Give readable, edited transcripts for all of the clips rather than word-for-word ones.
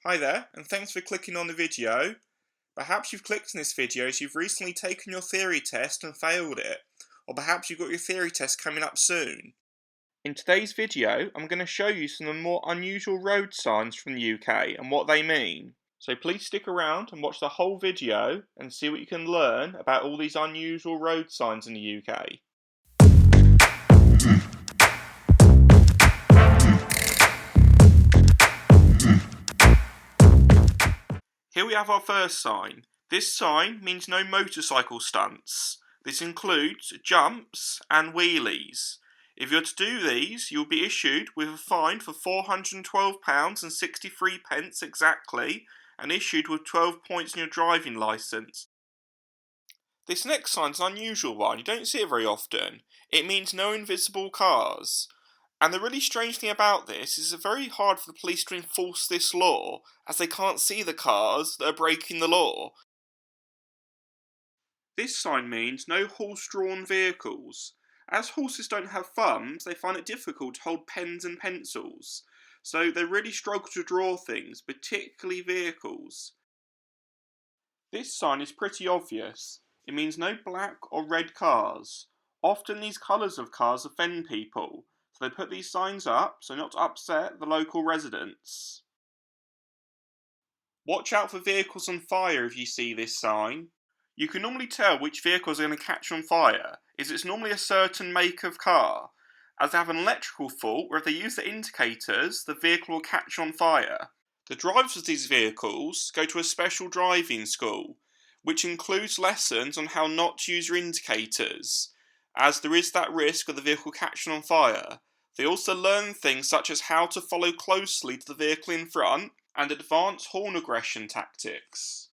Hi there, and thanks for clicking on the video. Perhaps you've clicked on this video as you've recently taken your theory test and failed it, or perhaps you've got your theory test coming up soon. In today's video, I'm going to show you some of the more unusual road signs from the UK and what they mean. So please stick around and watch the whole video and see what you can learn about all these unusual road signs in the UK. Here we have our first sign. This sign means no motorcycle stunts. This includes jumps and wheelies. If you're to do these, you'll be issued with a fine for £412.63 exactly, and issued with 12 points in your driving licence. This next sign's an unusual one, you don't see it very often. It means no invisible cars. And the really strange thing about this is it's very hard for the police to enforce this law, as they can't see the cars that are breaking the law. This sign means no horse-drawn vehicles. As horses don't have thumbs, they find it difficult to hold pens and pencils, so they really struggle to draw things, particularly vehicles. This sign is pretty obvious. It means no black or red cars. Often these colours of cars offend people, so they put these signs up so not to upset the local residents. Watch out for vehicles on fire if you see this sign. You can normally tell which vehicles are going to catch on fire, as it's normally a certain make of car, as they have an electrical fault where if they use the indicators, the vehicle will catch on fire. The drivers of these vehicles go to a special driving school, which includes lessons on how not to use your indicators, as there is that risk of the vehicle catching on fire. They also learn things such as how to follow closely to the vehicle in front and advanced horn aggression tactics.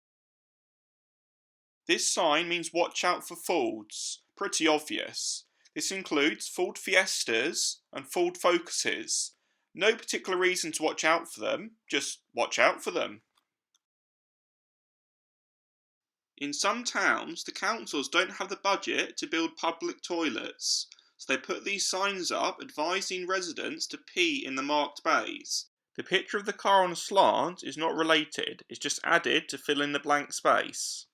This sign means watch out for Fords, pretty obvious. This includes Ford Fiestas and Ford Focuses. No particular reason to watch out for them, just watch out for them. In some towns, the councils don't have the budget to build public toilets, so they put these signs up advising residents to pee in the marked bays. The picture of the car on a slant is not related, it's just added to fill in the blank space.